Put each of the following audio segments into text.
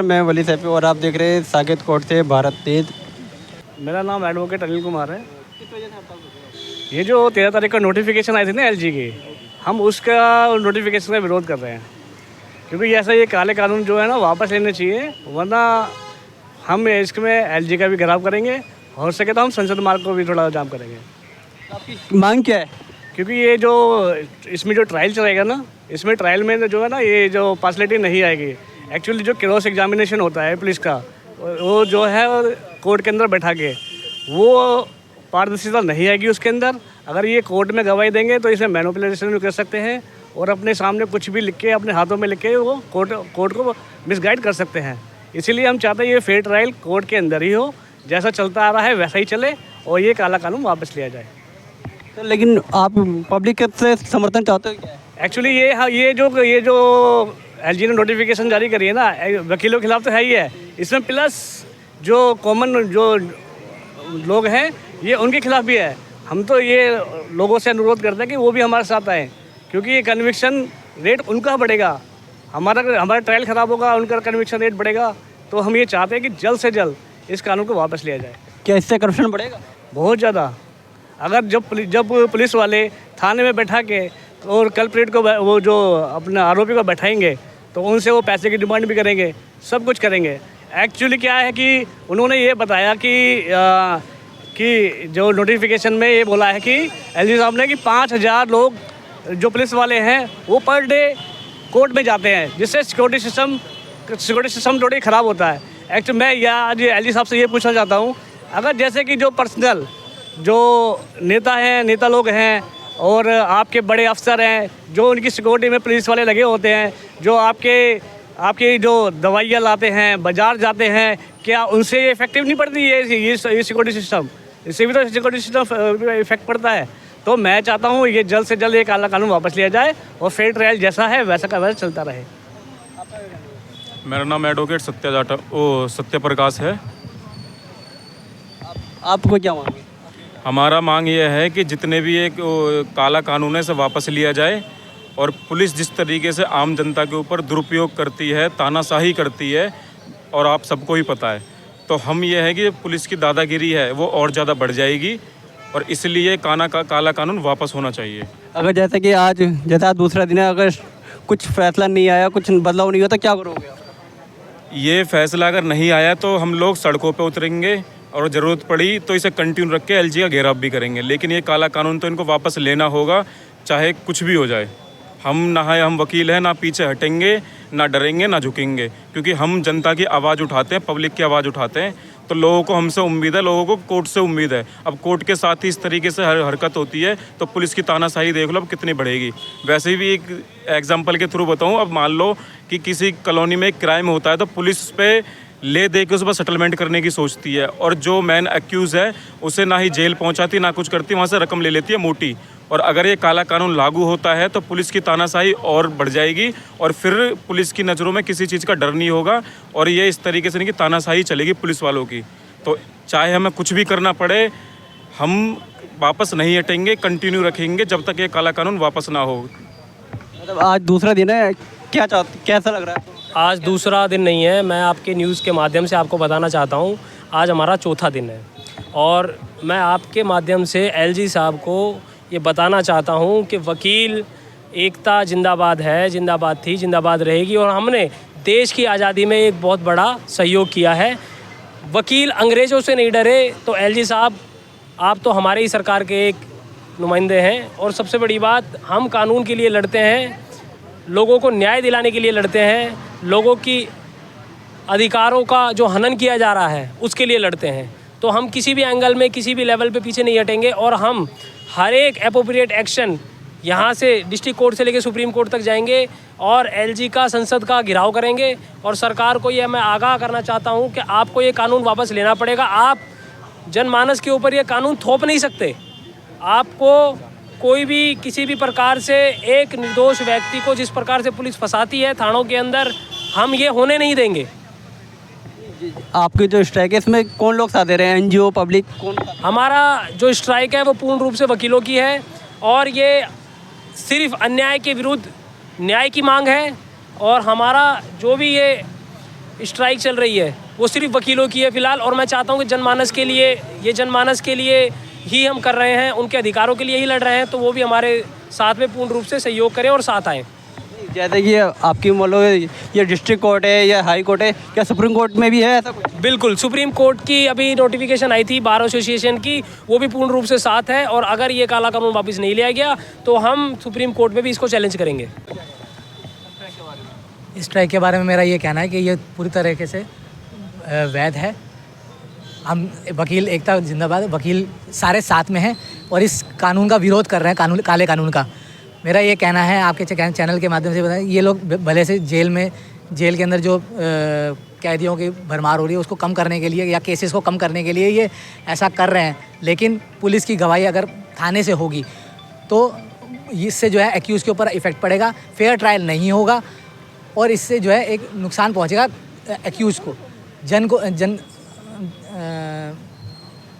मैं वली सैफी और आप देख रहे हैं साकेत कोर्ट से भारत तेज। मेरा नाम एडवोकेट अनिल कुमार है। ये जो 13 तारीख का नोटिफिकेशन आई थी ना एलजी की, हम उसका नोटिफिकेशन का विरोध कर रहे हैं, क्योंकि ऐसा ये काले कानून जो है ना वापस लेने चाहिए, वरना हम इसमें एलजी का भी घेराव करेंगे, हो सके तो हम संसद मार्ग को भी थोड़ा जाम करेंगे। आपकी मांग क्या है? क्योंकि ये जो इसमें जो ट्रायल चलेगा ना, इसमें ट्रायल में जो है ना ये जो पार्शलिटी नहीं आएगी। एक्चुअली जो क्रॉस एग्जामिनेशन होता है पुलिस का, वो जो है कोर्ट के अंदर बैठा के वो पारदर्शिता नहीं आएगी उसके अंदर। अगर ये कोर्ट में गवाही देंगे तो इसे मैनिपुलेशन भी कर सकते हैं और अपने सामने कुछ भी लिख के अपने हाथों में लिख के वो कोर्ट को मिसगाइड कर सकते हैं। इसीलिए हम चाहते हैं ये फेयर ट्रायल कोर्ट के अंदर ही हो, जैसा चलता आ रहा है वैसा ही चले और ये काला कानून वापस लिया जाए। तो लेकिन आप पब्लिक से समर्थन चाहते हो क्या? एक्चुअली ये जो एलजी ने नोटिफिकेशन जारी करी है ना, वकीलों के खिलाफ तो है ही है, इसमें प्लस जो कॉमन जो लोग हैं ये उनके खिलाफ भी है। हम तो ये लोगों से अनुरोध करते हैं कि वो भी हमारे साथ आएँ, क्योंकि ये कन्विक्शन रेट उनका बढ़ेगा, हमारा ट्रायल ख़राब होगा, उनका कन्विक्शन रेट बढ़ेगा। तो हम ये चाहते हैं कि जल्द से जल्द इस कानून को वापस लिया जाए। क्या इससे करप्शन बढ़ेगा? बहुत ज़्यादा। अगर जब पुलिस वाले थाने में बैठा के और कल्प्रेट को वो जो अपने आरोपी को बैठाएंगे तो उनसे वो पैसे की डिमांड भी करेंगे, सब कुछ करेंगे। एक्चुअली क्या है कि उन्होंने ये बताया कि जो नोटिफिकेशन में ये बोला है कि एलजी साहब ने कि 5000 लोग जो पुलिस वाले हैं वो पर डे कोर्ट में जाते हैं, जिससे सिक्योरिटी सिस्टम थोड़ी ख़राब होता है। एक्चुअली मैं आज एलजी साहब से ये पूछना चाहता हूँ, अगर जैसे कि जो पर्सनल जो नेता लोग हैं और आपके बड़े अफसर हैं जो उनकी सिक्योरिटी में पुलिस वाले लगे होते हैं, जो आपकी जो दवाइयाँ लाते हैं, बाज़ार जाते हैं, क्या उनसे ये इफेक्टिव नहीं पड़ती ये सिक्योरिटी सिस्टम? इससे भी तो सिक्योरिटी सिस्टम इफेक्ट पड़ता है। तो मैं चाहता हूँ ये जल्द से जल्द ये काला कानून वापस लिया जाए और फेयर ट्रायल जैसा है वैसा का वैसा चलता रहे। मेरा नाम एडवोकेट सत्यप्रकाश है। आपको क्या मांगे? हमारा मांग ये है कि जितने भी एक काला कानून है इसे वापस लिया जाए, और पुलिस जिस तरीके से आम जनता के ऊपर दुरुपयोग करती है, तानाशाही करती है, और आप सबको ही पता है, तो हम ये है कि पुलिस की दादागिरी है वो और ज़्यादा बढ़ जाएगी, और इसलिए काला कानून वापस होना चाहिए। अगर जैसे आज दूसरा दिन है, अगर कुछ फैसला नहीं आया, कुछ बदलाव नहीं हुआ तो क्या करोगे आप? ये फैसला अगर नहीं आया तो हम लोग सड़कों पे उतरेंगे और ज़रूरत पड़ी तो इसे कंटिन्यू रख के एलजी का घेराव भी करेंगे। लेकिन ये काला कानून तो इनको वापस लेना होगा, चाहे कुछ भी हो जाए। हम वकील हैं, ना पीछे हटेंगे, ना डरेंगे, ना झुकेंगे, क्योंकि हम जनता की आवाज़ उठाते हैं, पब्लिक की आवाज़ उठाते हैं। तो लोगों को हमसे उम्मीद है, लोगों को कोर्ट से उम्मीद है। अब कोर्ट के साथ ही इस तरीके से हरकत होती है तो पुलिस की तानाशाही देख लो अब कितनी बढ़ेगी। वैसे भी एक एग्जाम्पल के थ्रू बताऊँ, अब मान लो कि किसी कॉलोनी में एक क्राइम होता है तो पुलिस पे ले दे के उस पर सेटलमेंट करने की सोचती है, और जो मैन एक्यूज़ है उसे ना ही जेल पहुंचाती ना कुछ करती, वहाँ से रकम ले लेती है मोटी। और अगर ये काला कानून लागू होता है तो पुलिस की तानाशाही और बढ़ जाएगी, और फिर पुलिस की नज़रों में किसी चीज़ का डर नहीं होगा, और ये इस तरीके से नहीं कि तानाशाही चलेगी पुलिस वालों की। तो चाहे हमें कुछ भी करना पड़े, हम वापस नहीं हटेंगे, कंटिन्यू रखेंगे जब तक ये काला कानून वापस ना हो। मतलब आज दूसरा दिन है, कैसा लग रहा है? आज दूसरा दिन नहीं है, मैं आपके न्यूज़ के माध्यम से आपको बताना चाहता हूँ, आज हमारा चौथा दिन है, और मैं आपके माध्यम से एलजी साहब को ये बताना चाहता हूँ कि वकील एकता जिंदाबाद है, जिंदाबाद थी, जिंदाबाद रहेगी, और हमने देश की आज़ादी में एक बहुत बड़ा सहयोग किया है। वकील अंग्रेज़ों से नहीं डरे, तो एलजी साहब आप तो हमारे ही सरकार के एक नुमाइंदे हैं, और सबसे बड़ी बात, हम कानून के लिए लड़ते हैं, लोगों को न्याय दिलाने के लिए लड़ते हैं, लोगों की अधिकारों का जो हनन किया जा रहा है उसके लिए लड़ते हैं। तो हम किसी भी एंगल में, किसी भी लेवल पे पीछे नहीं हटेंगे, और हम हर एक एप्रोप्रिएट एक्शन यहाँ से डिस्ट्रिक्ट कोर्ट से लेकर सुप्रीम कोर्ट तक जाएंगे, और एलजी का संसद का घेराव करेंगे। और सरकार को ये मैं आगाह करना चाहता हूँ कि आपको ये कानून वापस लेना पड़ेगा। आप जनमानस के ऊपर ये कानून थोप नहीं सकते। आपको कोई भी किसी भी प्रकार से एक निर्दोष व्यक्ति को जिस प्रकार से पुलिस फंसाती है थानों के अंदर, हम ये होने नहीं देंगे। आपके जो स्ट्राइक है इसमें कौन लोग साथ दे रहे हैं? एनजीओ, पब्लिक, कौन? हमारा जो स्ट्राइक है वो पूर्ण रूप से वकीलों की है, और ये सिर्फ अन्याय के विरुद्ध न्याय की मांग है। और हमारा जो भी ये स्ट्राइक चल रही है वो सिर्फ वकीलों की है फिलहाल, और मैं चाहता हूँ कि जनमानस के लिए, ये जनमानस के लिए ही हम कर रहे हैं, उनके अधिकारों के लिए ही लड़ रहे हैं, तो वो भी हमारे साथ में पूर्ण रूप से सहयोग करें और साथ आएँ। जैसे कि आपकी मान लो ये डिस्ट्रिक्ट कोर्ट है या हाई कोर्ट है, क्या सुप्रीम कोर्ट में भी है ऐसा कुछ? बिल्कुल, सुप्रीम कोर्ट की अभी नोटिफिकेशन आई थी बार एसोसिएशन की, वो भी पूर्ण रूप से साथ है, और अगर ये काला कानून वापस नहीं लिया गया तो हम सुप्रीम कोर्ट में भी इसको चैलेंज करेंगे। स्ट्राइक के बारे में मेरा ये कहना है कि ये पूरी तरीके से वैध है। हम वकील एकता जिंदाबाद, वकील सारे साथ में हैं और इस कानून का विरोध कर रहे हैं, काले कानून का। मेरा ये कहना है आपके चैनल के माध्यम से बताएं, ये लोग भले से जेल के अंदर जो कैदियों की भरमार हो रही है उसको कम करने के लिए या केसेस को कम करने के लिए ये ऐसा कर रहे हैं, लेकिन पुलिस की गवाही अगर थाने से होगी तो इससे जो है एक्यूज़ के ऊपर इफ़ेक्ट पड़ेगा, फेयर ट्रायल नहीं होगा और इससे जो है एक नुकसान पहुंचेगा एक्यूज़ को,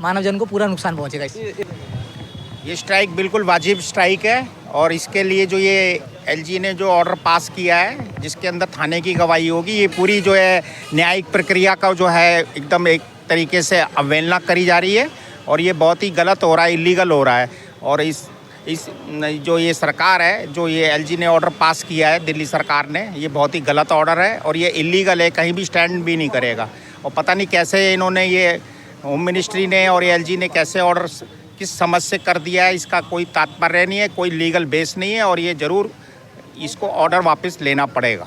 मानव जन को पूरा नुकसान पहुंचेगा इससे। ये स्ट्राइक बिल्कुल वाजिब स्ट्राइक है और इसके लिए जो ये एलजी ने जो ऑर्डर पास किया है जिसके अंदर थाने की गवाही होगी, ये पूरी जो है न्यायिक प्रक्रिया का जो है एकदम एक तरीके से अवहेलना करी जा रही है और ये बहुत ही गलत हो रहा है, इलीगल हो रहा है। और इस जो ये सरकार है, जो ये एलजी ने ऑर्डर पास किया है दिल्ली सरकार ने, ये बहुत ही गलत ऑर्डर है और ये इलीगल है, कहीं भी स्टैंड भी नहीं करेगा। और पता नहीं कैसे इन्होंने ये होम मिनिस्ट्री ने और एलजी ने कैसे ऑर्डर किस समझ से कर दिया है, इसका कोई तात्पर्य नहीं है, कोई लीगल बेस नहीं है और ये ज़रूर इसको ऑर्डर वापस लेना पड़ेगा।